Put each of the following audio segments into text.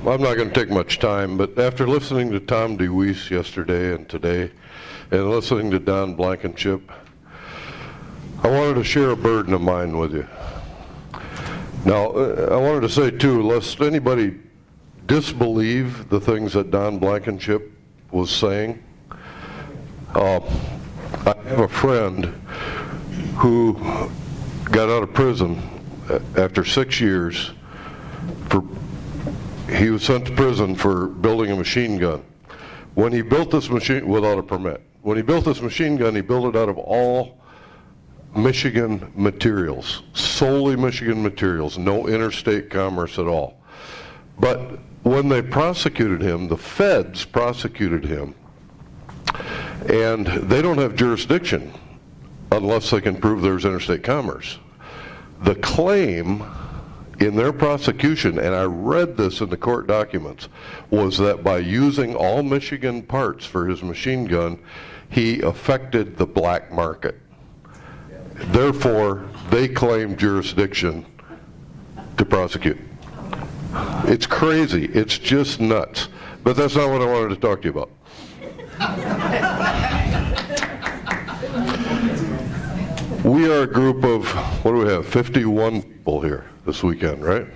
I'm not going to take much time, but after listening to Tom DeWeese yesterday and today, and listening to Don Blankenship, I wanted to share a burden of mine with you. Now, I wanted to say too, lest anybody disbelieve the things that Don Blankenship was saying, I have a friend who got out of prison after 6 years. He was sent to prison for building a machine gun. When he built this machine, without a permit, when he built this machine gun, he built it out of all Michigan materials, solely Michigan materials, no interstate commerce at all. But when they prosecuted him, the feds prosecuted him, and they don't have jurisdiction unless they can prove there's interstate commerce. The claim in their prosecution, and I read this in the court documents, was that by using all Michigan parts for his machine gun, he affected the black market. Therefore, they claim jurisdiction to prosecute. It's crazy. It's just nuts. But that's not what I wanted to talk to you about. We are a group of, what do we have, 51 people here this weekend, right?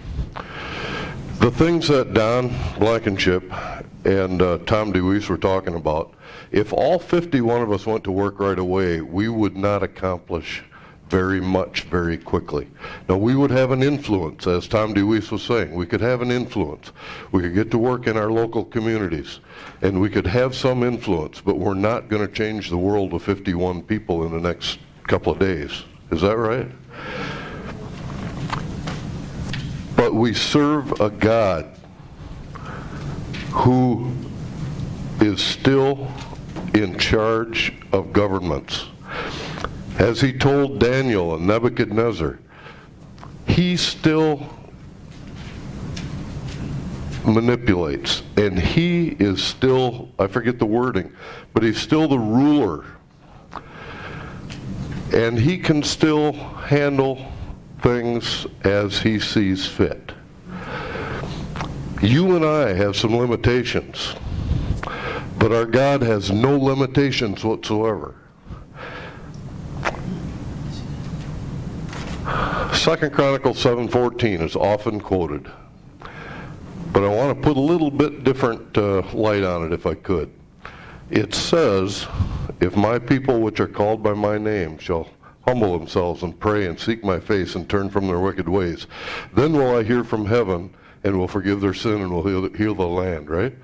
The things that Don Blankenship and Tom DeWeese were talking about, if all 51 of us went to work right away, we would not accomplish very much very quickly. Now, we would have an influence, as Tom DeWeese was saying. We could have an influence. We could get to work in our local communities, and we could have some influence, but we're not going to change the world of 51 people in the next couple of days. Is that right? But we serve a God who is still in charge of governments. As he told Daniel and Nebuchadnezzar, he still manipulates, and he is still, I forget the wording, but he's still the ruler. And he can still handle things as he sees fit. You and I have some limitations, but our God has no limitations whatsoever. 2 Chronicles 7:14 is often quoted, but I want to put a little bit different light on it if I could. It says, if my people which are called by my name shall humble themselves and pray and seek my face and turn from their wicked ways, then will I hear from heaven and will forgive their sin and will heal the land, right?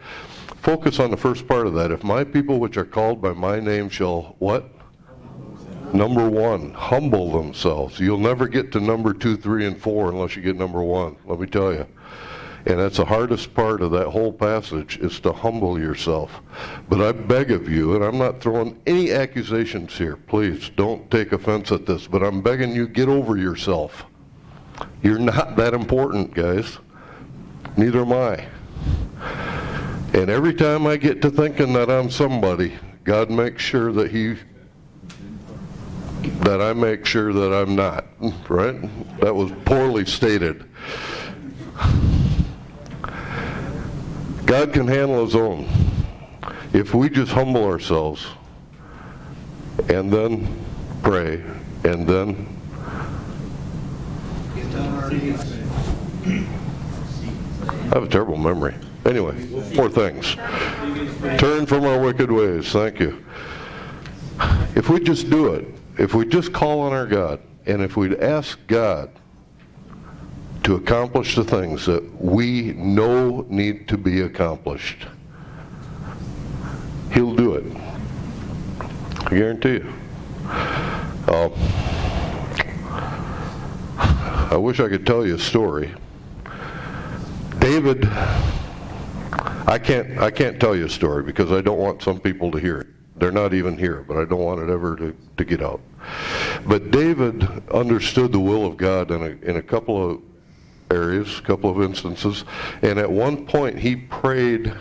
Focus on the first part of that. If my people which are called by my name shall what? Number one, humble themselves. You'll never get to number 2, 3, and 4 unless you get number 1, let me tell you. And that's the hardest part of that whole passage, is to humble yourself. But I beg of you, and I'm not throwing any accusations here, please don't take offense at this, but I'm begging you, get over yourself. You're not that important, guys. Neither am I. And every time I get to thinking that I'm somebody, God makes sure that I make sure that I'm not, right? That was poorly stated. God can handle his own if we just humble ourselves and then pray and then I have a terrible memory. Anyway, 4 things. Turn from our wicked ways. Thank you. If we just do it, if we just call on our God, and if we'd ask God to accomplish the things that we know need to be accomplished, he'll do it. I guarantee you. I wish I could tell you a story. David, I can't tell you a story because I don't want some people to hear it. They're not even here, but I don't want it ever to get out. But David understood the will of God in a couple of areas, a couple of instances, and at one point he prayed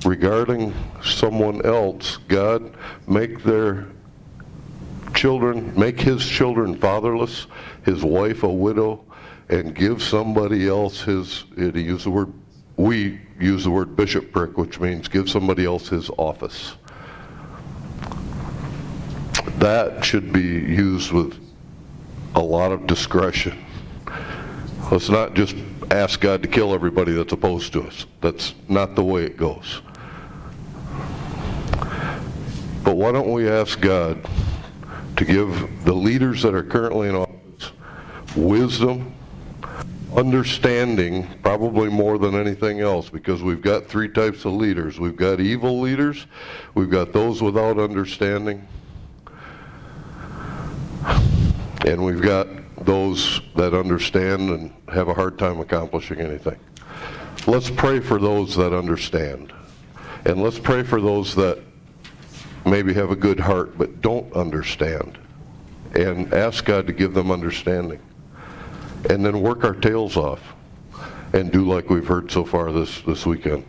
regarding someone else, God, make their children, make his children fatherless, his wife a widow, and give somebody else his, he used the word we use the word bishopric, which means give somebody else his office. That should be used with a lot of discretion. Let's not just ask God to kill everybody that's opposed to us. That's not the way it goes. But why don't we ask God to give the leaders that are currently in office wisdom, understanding, probably more than anything else, because we've got three types of leaders. We've got evil leaders, we've got those without understanding, and we've got those that understand and have a hard time accomplishing anything. Let's pray for those that understand. And let's pray for those that maybe have a good heart but don't understand. And ask God to give them understanding. And then work our tails off and do like we've heard so far this weekend.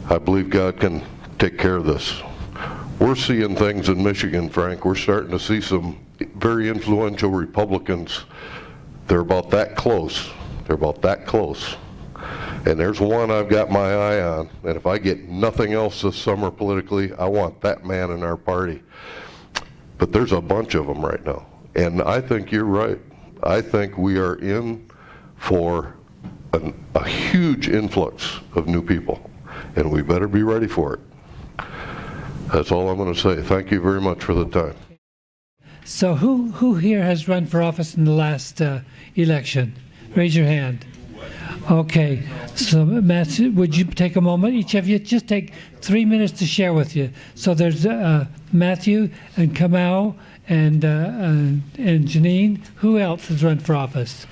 I believe God can take care of this. We're seeing things in Michigan, Frank. We're starting to see some very influential Republicans. They're about that close. They're about that close. And there's one I've got my eye on. And if I get nothing else this summer politically, I want that man in our party. But there's a bunch of them right now. And I think you're right. I think we are in for a huge influx of new people. And we better be ready for it. That's all I'm going to say. Thank you very much for the time. So who here has run for office in the last election? Raise your hand. Okay. So Matthew, would you take a moment? Each of you just take 3 minutes to share with you. So there's Matthew and Kamau and Janine. Who else has run for office?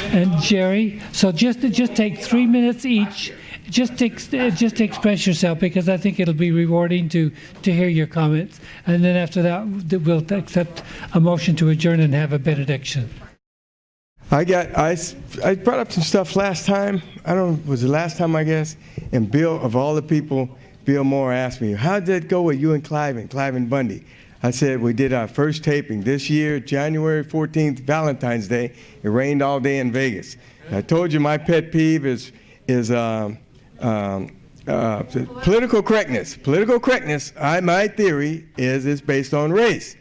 And Jerry. So just take 3 minutes each. Just express yourself, because I think it'll be rewarding to hear your comments. And then after that, we'll accept a motion to adjourn and have a benediction. I brought up some stuff last time. I don't know, was the last time, I guess. And Bill, of all the people, Bill Moore asked me, how did it go with you and Cliven Bundy? I said, we did our first taping this year, January 14th, Valentine's Day. It rained all day in Vegas. I told you my pet peeve is political correctness. Political correctness, my theory is it's based on race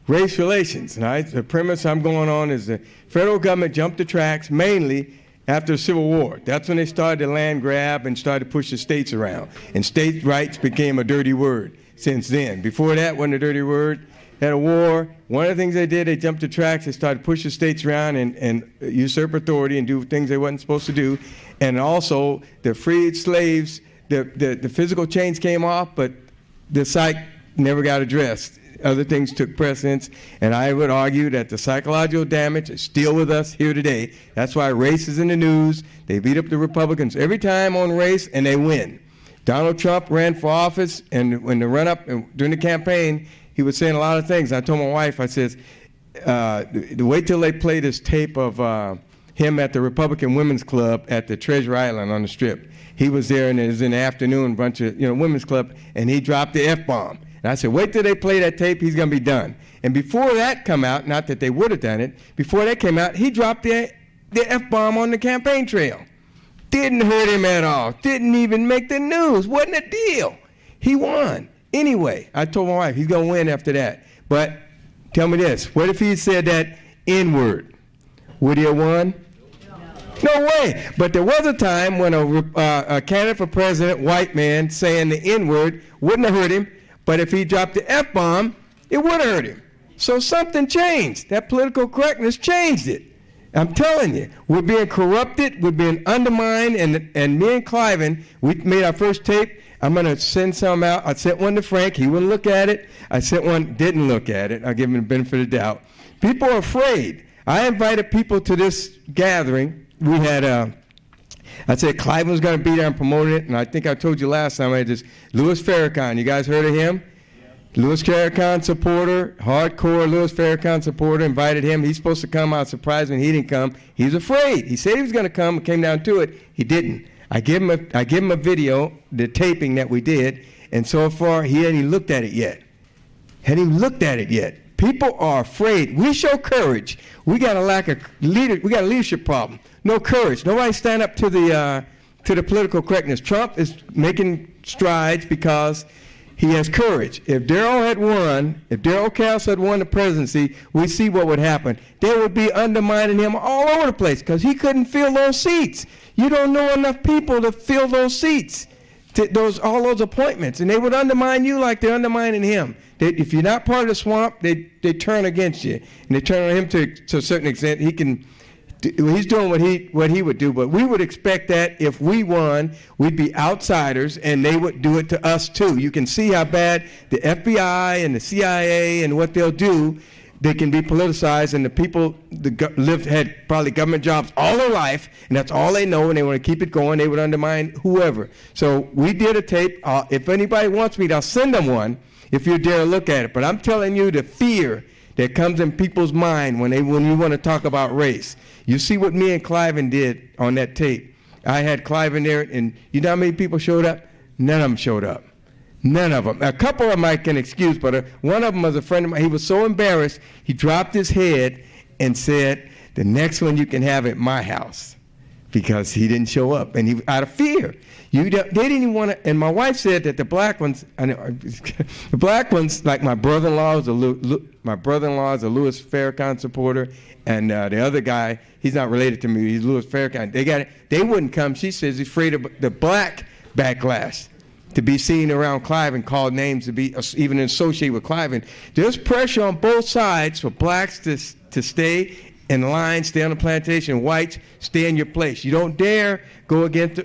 relations. Right? The premise I'm going on is the federal government jumped the tracks mainly after the Civil War. That's when they started the land grab and started to push the states around. And state rights became a dirty word since then. Before that, wasn't a dirty word. Had a war. One of the things they did, they jumped the tracks. They started pushing states around and usurp authority and do things they wasn't supposed to do. And also, the freed slaves, the physical chains came off, but the psych never got addressed. Other things took precedence, and I would argue that the psychological damage is still with us here today. That's why race is in the news. They beat up the Republicans every time on race, and they win. Donald Trump ran for office, and when the run-up during the campaign, he was saying a lot of things. I told my wife, I said, wait till they play this tape of him at the Republican Women's Club at the Treasure Island on the Strip. He was there, and it was in the afternoon, bunch of women's club, and he dropped the F-bomb. And I said, wait till they play that tape, he's going to be done. And before that come out, not that they would have done it, before that came out, he dropped the F-bomb on the campaign trail. Didn't hurt him at all. Didn't even make the news. Wasn't a deal. He won. Anyway, I told my wife, he's going to win after that. But tell me this, what if he said that N-word? Would he have won? No way. But there was a time when a candidate for president, white man, saying the N-word wouldn't have hurt him. But if he dropped the F-bomb, it would have hurt him. So something changed. That political correctness changed it. I'm telling you, we're being corrupted, we're being undermined, and me and Cliven, we made our first tape. I'm going to send some out. I sent one to Frank. He wouldn't look at it. I sent one, didn't look at it. I'll give him the benefit of the doubt. People are afraid. I invited people to this gathering. We had I said Cliven was going to be there and promote it, and I think I told you last time I had this Louis Farrakhan. You guys heard of him? Yeah. Louis Farrakhan supporter, hardcore Louis Farrakhan supporter, invited him. He's supposed to come. I was surprised when he didn't come. He was afraid. He said he was going to come. It came down to it. He didn't. I give him a video, the taping that we did, and so far he hadn't even looked at it yet. Hadn't even looked at it yet. People are afraid. We show courage. We got a lack of we got a leadership problem. No courage. Nobody stand up to to the political correctness. Trump is making strides because he has courage. If Darrell Cass had won the presidency, we see what would happen. They would be undermining him all over the place because he couldn't fill those seats. You don't know enough people to fill those seats, all those appointments, and they would undermine you like they're undermining him. If you're not part of the swamp, they turn against you, and they turn on him to a certain extent. He's doing what he would do, but we would expect that if we won, we'd be outsiders, and they would do it to us too. You can see how bad the FBI and the CIA and what they'll do. They can be politicized, and the people had probably government jobs all their life, and that's all they know, and they want to keep it going. They would undermine whoever. So we did a tape. If anybody wants me, I'll send them one if you dare look at it. But I'm telling you, the fear that comes in people's mind when you want to talk about race. You see what me and Cliven did on that tape. I had Cliven there, and you know how many people showed up? None of them showed up. None of them. A couple of them I can excuse, but one of them was a friend of mine. He was so embarrassed, he dropped his head and said, "The next one you can have at my house," because he didn't show up, and he out of fear. They didn't even want to. And my wife said that the black ones, like my brother-in-law is a Louis Farrakhan supporter, and the other guy, he's not related to me. He's Louis Farrakhan. They wouldn't come. She says he's afraid of the black backlash, to be seen around Cliven, called names, to be even associated with Cliven. There's pressure on both sides for blacks to stay in line, stay on the plantation. Whites, stay in your place. You don't dare go against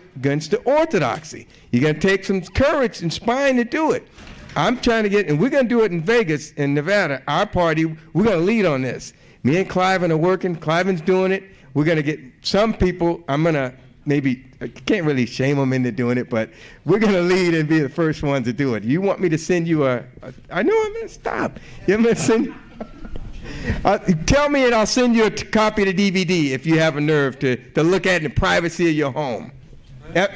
the orthodoxy. You got to take some courage and spine to do it. I'm trying to get, and we're going to do it in Vegas, in Nevada. Our party, we're going to lead on this. Me and Cliven are working. Cliven's doing it. We're going to get some people. I'm going to I can't really shame them into doing it, but we're going to lead and be the first ones to do it. You want me to send you I know I'm going to stop. You're going to send, tell me and I'll send you a copy of the DVD if you have a nerve to look at in the privacy of your home.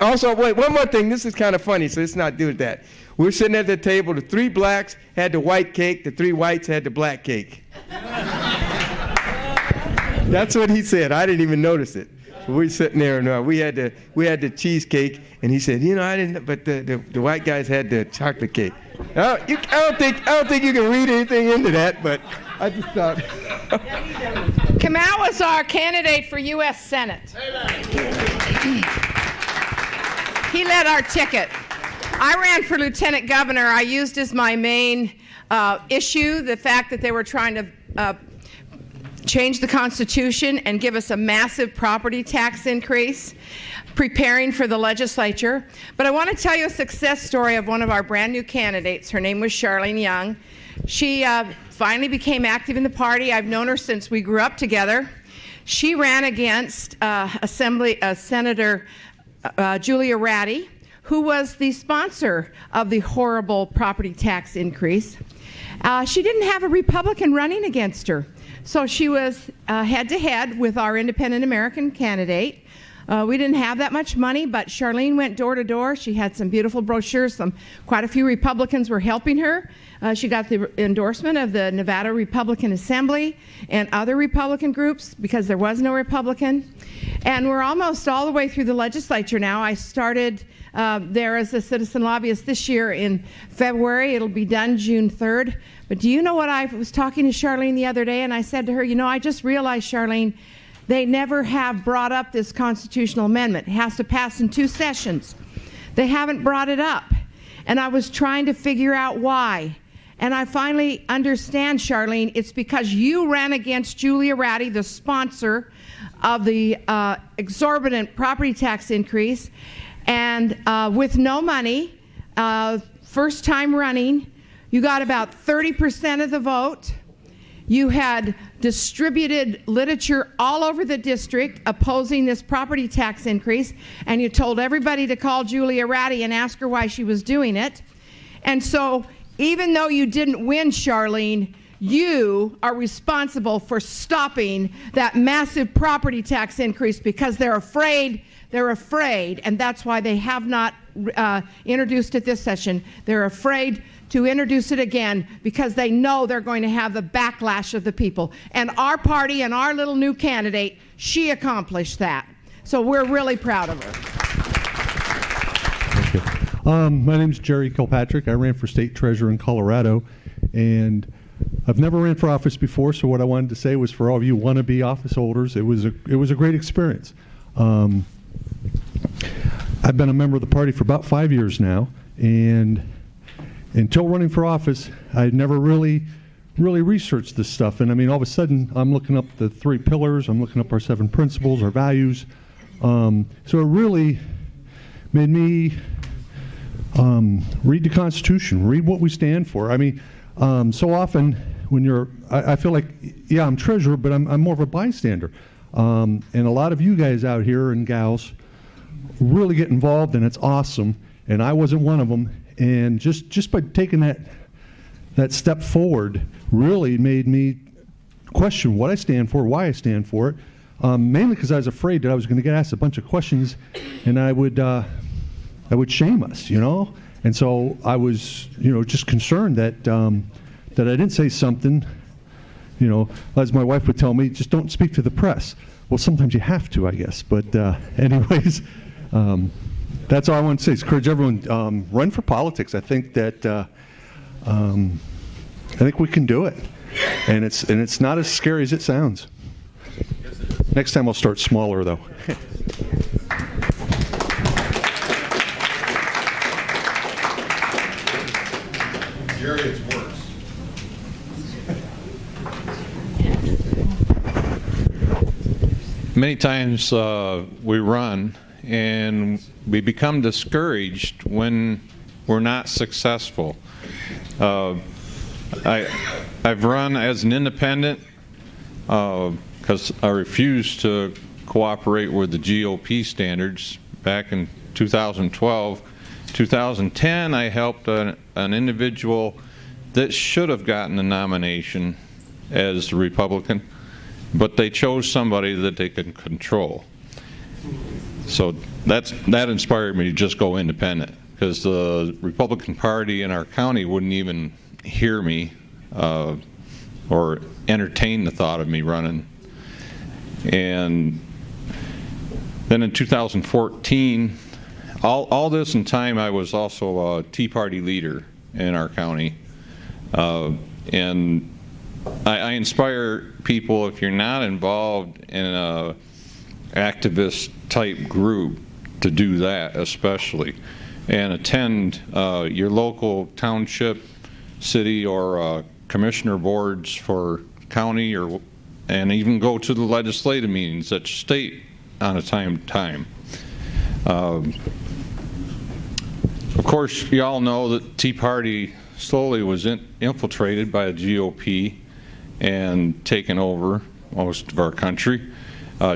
Also, wait, one more thing. This is kind of funny, so let's not do that. We're sitting at the table. The 3 blacks had the white cake. The 3 whites had the black cake. That's what he said. I didn't even notice it. We're sitting there, and we had the cheesecake, and he said, I didn't, but the white guys had the chocolate cake. I don't think you can read anything into that, but I just thought. Kamau is our candidate for U.S. Senate. He led our ticket. I ran for lieutenant governor. I used as my main issue the fact that they were trying to change the Constitution and give us a massive property tax increase, preparing for the legislature. But I want to tell you a success story of one of our brand new candidates. Her name was Charlene Young. She finally became active in the party. I've known her since we grew up together. She ran against Senator Julia Ratty, who was the sponsor of the horrible property tax increase. She didn't have a Republican running against her. So she was head-to-head with our independent American candidate. We didn't have that much money, but Charlene went door to door. She had some beautiful brochures. Quite a few Republicans were helping her. She got the endorsement of the Nevada Republican Assembly and other Republican groups because there was no Republican. And we're almost all the way through the legislature now. I started there as a citizen lobbyist this year in February. It'll be done June 3rd. But do you know what? I was talking to Charlene the other day, and I said to her, I just realized, Charlene, they never have brought up this constitutional amendment. It has to pass in 2 sessions. They haven't brought it up. And I was trying to figure out why. And I finally understand, Charlene, it's because you ran against Julia Ratty, the sponsor of the exorbitant property tax increase, and with no money, first time running, you got about 30% of the vote. You had distributed literature all over the district opposing this property tax increase, and you told everybody to call Julia Ratty and ask her why she was doing it. And so even though you didn't win, Charlene, you are responsible for stopping that massive property tax increase because they're afraid, and that's why they have not introduced it this session. They're afraid to introduce it again because they know they're going to have the backlash of the people. And our party and our little new candidate, she accomplished that. So we're really proud of her. My name's Jerry Kilpatrick. I ran for state treasurer in Colorado, and I've never ran for office before, so what I wanted to say was for all of you wannabe office holders, it was a great experience. I've been a member of the party for about 5 years now, and until running for office, I'd never really researched this stuff. And I mean, all of a sudden, I'm looking up the 3 pillars, I'm looking up our 7 principles, our values. So it really made me read the Constitution, read what we stand for. I mean, so often when I feel like, yeah, I'm treasurer, but I'm more of a bystander. And a lot of you guys out here and gals really get involved, and it's awesome. And I wasn't one of them. And just by taking that step forward really made me question what I stand for, why I stand for it. Mainly because I was afraid that I was going to get asked a bunch of questions, and I would shame us, you know. And so I was, just concerned that that I didn't say something, as my wife would tell me, just don't speak to the press. Well, sometimes you have to, I guess. But anyways, that's all I want to say. Is encourage everyone run for politics. I think that I think we can do it, and it's not as scary as it sounds. Next time I'll start smaller, though. Jerry, it's worse. Many times we run and we become discouraged when we're not successful. I've run as an independent because I refused to cooperate with the GOP standards back in 2012. 2010, I helped an individual that should have gotten the nomination as a Republican, but they chose somebody that they could control. So that inspired me to just go independent, because the Republican Party in our county wouldn't even hear me or entertain the thought of me running. And then in 2014, all this in time, I was also a Tea Party leader in our county. And I inspire people, if you're not involved in a activist type group, to do that especially, and attend your local township, city, or commissioner boards for county, and even go to the legislative meetings at state on a time to time. Of course, you all know that Tea Party slowly was infiltrated by the GOP and taken over most of our country.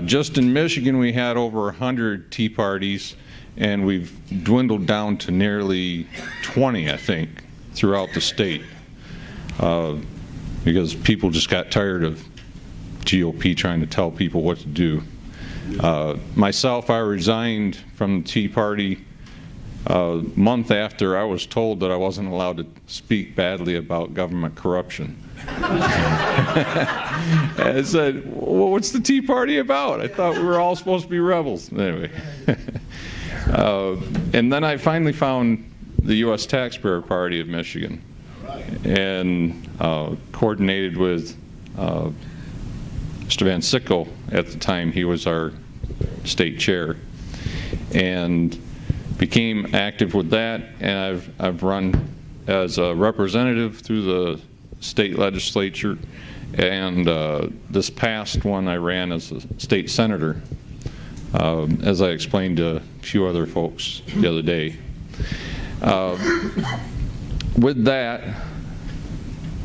Just in Michigan, we had over 100 Tea Parties, and we've dwindled down to nearly 20, I think, throughout the state, because people just got tired of GOP trying to tell people what to do. Myself, I resigned from the Tea Party a month after I was told that I wasn't allowed to speak badly about government corruption. I said, well, what's the Tea Party about? I thought we were all supposed to be rebels. Anyway. And then I finally found the U.S. Taxpayer Party of Michigan, and coordinated with Mr. Van Sickle at the time. He was our state chair, and became active with that. And I've run as a representative through the state legislature, and this past one I ran as a state senator, as I explained to a few other folks the other day. With that,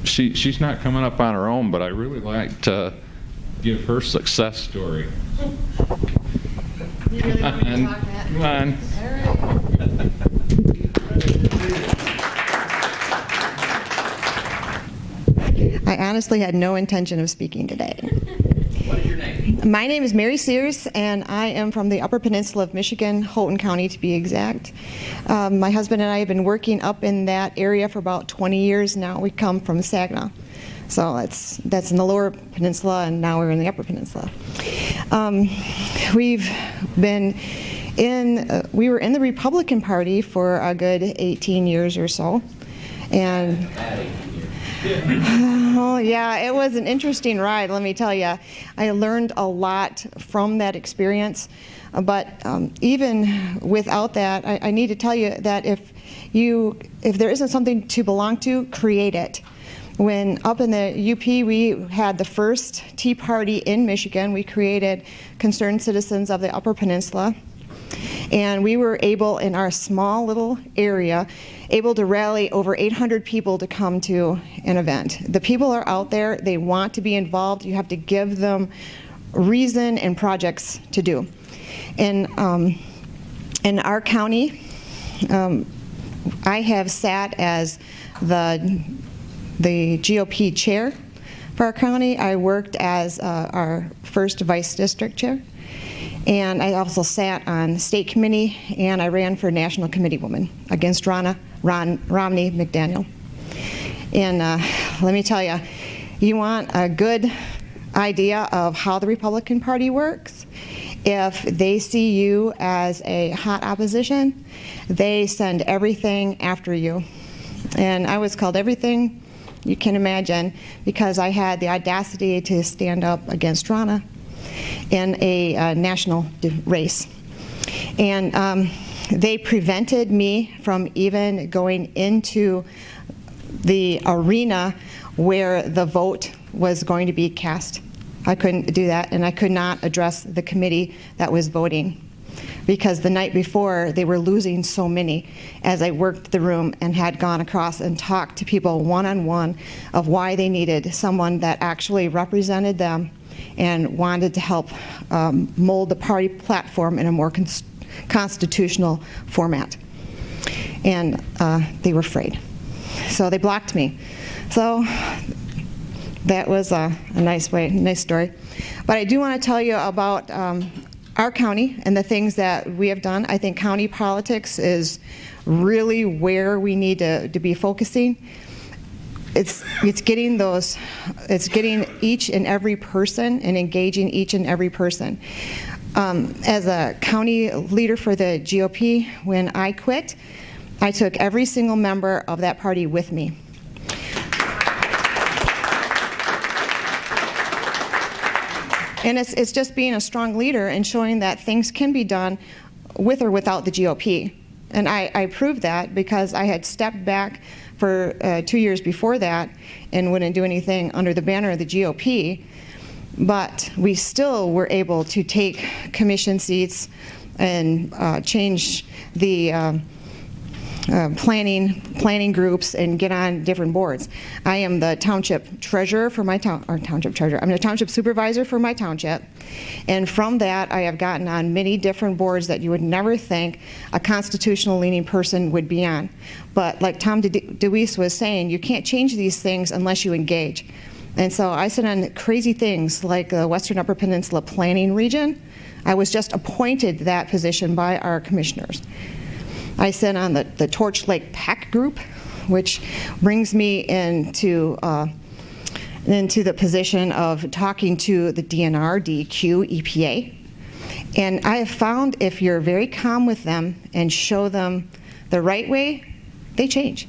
she's not coming up on her own, but I really like to give her success story. You really want me to talk that? Come on. All right. I honestly had no intention of speaking today. What is your name? My name is Mary Sears, and I am from the Upper Peninsula of Michigan, Houghton County to be exact. My husband and I have been working up in that area for about 20 years now. We come from Saginaw. So that's in the Lower Peninsula, and now we're in the Upper Peninsula. We've been We were in the Republican Party for a good 18 years or so. And oh yeah, it was an interesting ride, let me tell you. I learned a lot from that experience. But even without that, I need to tell you that if there isn't something to belong to, create it. When up in the UP, we had the first Tea Party in Michigan. We created Concerned Citizens of the Upper Peninsula. And we were able, in our small little area, able to rally over 800 people to come to an event. The people are out there. They want to be involved. You have to give them reason and projects to do. In our county, I have sat as the GOP chair for our county. I worked as our first vice district chair. And I also sat on state committee, and I ran for national committee woman against Romney McDaniel. And let me tell you, you want a good idea of how the Republican Party works? If they see you as a hot opposition, they send everything after you. And I was called everything you can imagine because I had the audacity to stand up against Ronna in a national race. And they prevented me from even going into the arena where the vote was going to be cast. I couldn't do that, and I could not address the committee that was voting because the night before they were losing so many as I worked the room and had gone across and talked to people one-on-one of why they needed someone that actually represented them and wanted to help mold the party platform in a more constitutional format. And they were afraid. So they blocked me. So that was a nice story. But I do want to tell you about our county and the things that we have done. I think county politics is really where we need to be focusing. It's getting each and every person and engaging each and every person. As a county leader for the GOP, when I quit, I took every single member of that party with me. And it's just being a strong leader and showing that things can be done with or without the GOP. And I proved that because I had stepped back for 2 years before that and wouldn't do anything under the banner of the GOP. But we still were able to take commission seats and change the planning groups and get on different boards. I am the township treasurer for my town, or township treasurer. I'm the township supervisor for my township, and from that I have gotten on many different boards that you would never think a constitutional leaning person would be on. But like Tom DeWeese was saying, you can't change these things unless you engage. And so I sit on crazy things like the Western Upper Peninsula Planning Region. I was just appointed that position by our commissioners. I sit on the Torch Lake PAC group, which brings me into the position of talking to the DNR, DEQ, EPA. And I have found if you're very calm with them and show them the right way, they change.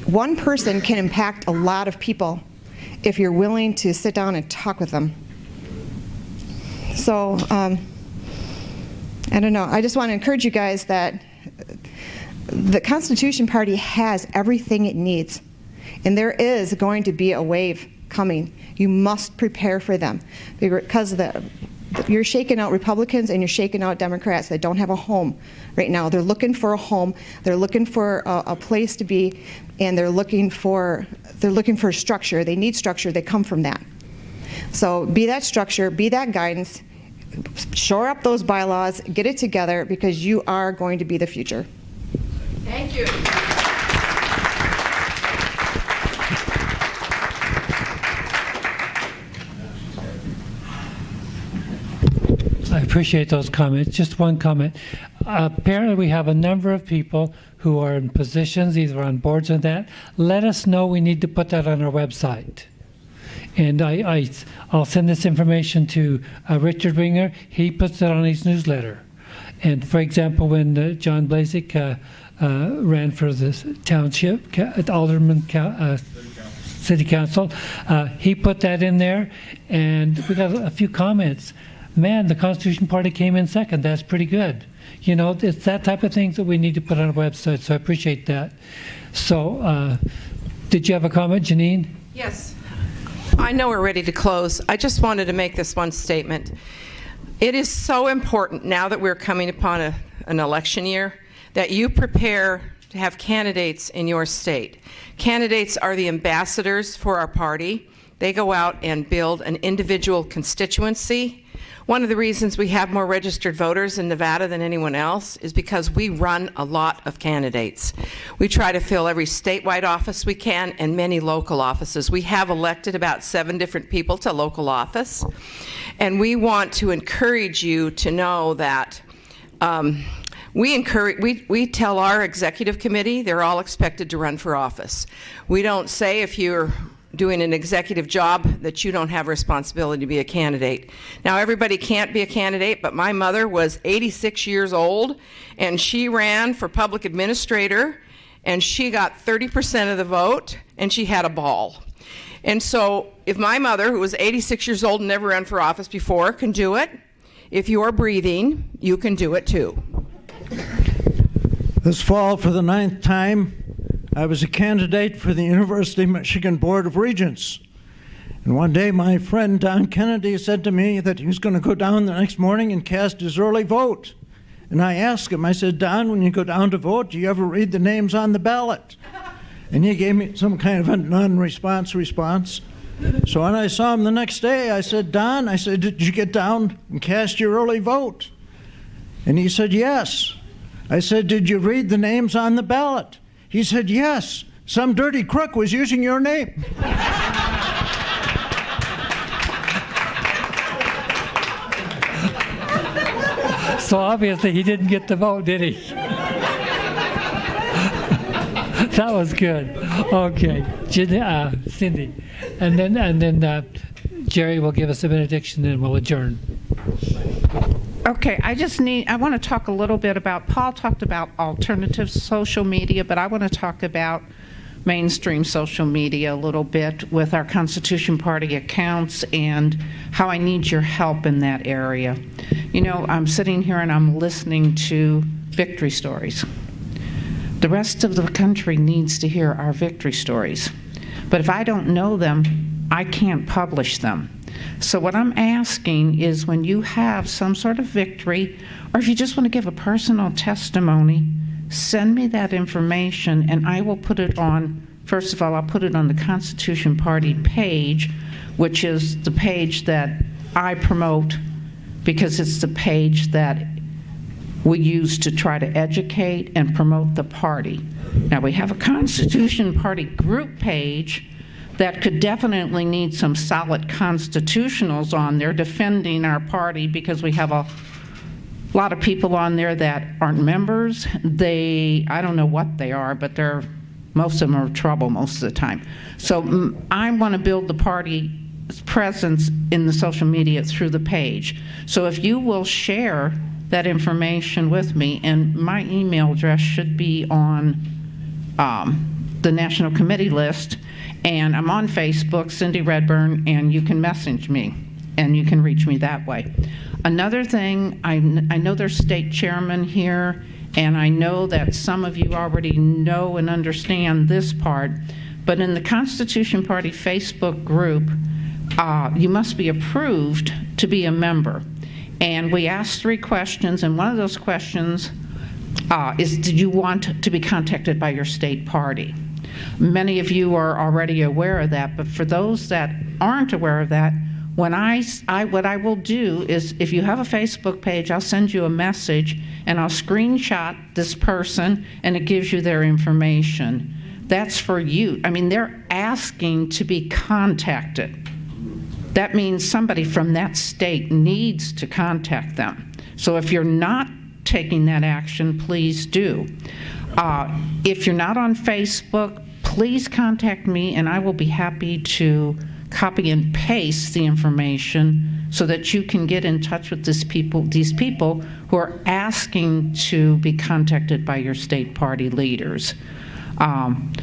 One person can impact a lot of people if you're willing to sit down and talk with them. So, I don't know. I just want to encourage you guys that the Constitution Party has everything it needs. And there is going to be a wave coming. You must prepare for them. Because you're shaking out Republicans and you're shaking out Democrats that don't have a home right now. They're looking for a home. They're looking for a place to be. And they're looking for structure. They need structure. They come from that. So be that structure. Be that guidance. Shore up those bylaws, get it together, because you are going to be the future. Thank you. I appreciate those comments. Just one comment. Apparently we have a number of people who are in positions, either on boards or that. Let us know. We need to put that on our website. And I'll send this information to Richard Winger. He puts it on his newsletter. And for example, when John Blasek ran for the township, city council, he put that in there, and we got a few comments. Man, the Constitution Party came in second. That's pretty good. You know, it's that type of things that we need to put on our website, so I appreciate that. So, did you have a comment, Janine? Yes. I know we're ready to close. I just wanted to make this one statement. It is so important now that we're coming upon an election year that you prepare to have candidates in your state. Candidates are the ambassadors for our party. They go out and build an individual constituency. One of the reasons we have more registered voters in Nevada than anyone else is because we run a lot of candidates. We try to fill every statewide office we can and many local offices. We have elected about 7 different people to local office, and we want to encourage you to know that we tell our executive committee they're all expected to run for office. We don't say if you're doing an executive job that you don't have responsibility to be a candidate. Now, everybody can't be a candidate, but my mother was 86 years old, and she ran for public administrator, and she got 30% of the vote, and she had a ball. And so if my mother, who was 86 years old and never ran for office before, can do it, if you're breathing, you can do it too. This fall, for the 9th time, I was a candidate for the University of Michigan Board of Regents. And one day my friend Don Kennedy said to me that he was going to go down the next morning and cast his early vote. And I asked him, I said, Don, when you go down to vote, do you ever read the names on the ballot? And he gave me some kind of a non-response response. So when I saw him the next day, I said, Don, I said, did you get down and cast your early vote? And he said, yes. I said, did you read the names on the ballot? He said, yes, some dirty crook was using your name. So obviously he didn't get the vote, did he? That was good. Okay, Cindy. And then Jerry will give us a benediction and we'll adjourn. Okay, I want to talk a little bit about, Paul talked about alternative social media, but I want to talk about mainstream social media a little bit with our Constitution Party accounts and how I need your help in that area. You know, I'm sitting here and I'm listening to victory stories. The rest of the country needs to hear our victory stories. But if I don't know them, I can't publish them. So what I'm asking is when you have some sort of victory, or if you just want to give a personal testimony, send me that information and I will put it on, first of all, I'll put it on the Constitution Party page, which is the page that I promote because it's the page that we use to try to educate and promote the party. Now we have a Constitution Party group page that could definitely need some solid constitutionals on there defending our party because we have a lot of people on there that aren't members. I don't know what they are, but most of them are trouble most of the time. So I want to build the party's presence in the social media through the page. So if you will share that information with me, and my email address should be on the National Committee list, and I'm on Facebook, Cindy Redburn, and you can message me, and you can reach me that way. Another thing, I know there's state chairmen here, and I know that some of you already know and understand this part, but in the Constitution Party Facebook group, you must be approved to be a member. And we asked 3 questions, and one of those questions is, did you want to be contacted by your state party? Many of you are already aware of that, but for those that aren't aware of that, what I will do is, if you have a Facebook page, I'll send you a message and I'll screenshot this person and it gives you their information. That's for you. I mean, they're asking to be contacted. That means somebody from that state needs to contact them. So if you're not taking that action, please do. If you're not on Facebook, please contact me and I will be happy to copy and paste the information so that you can get in touch with these people who are asking to be contacted by your state party leaders.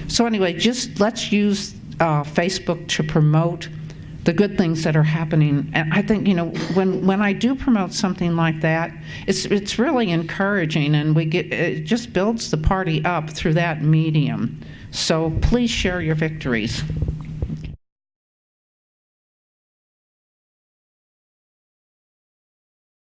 So anyway, just let's use Facebook to promote the good things that are happening. And I think, when I do promote something like that, it's really encouraging, and it just builds the party up through that medium. So please share your victories.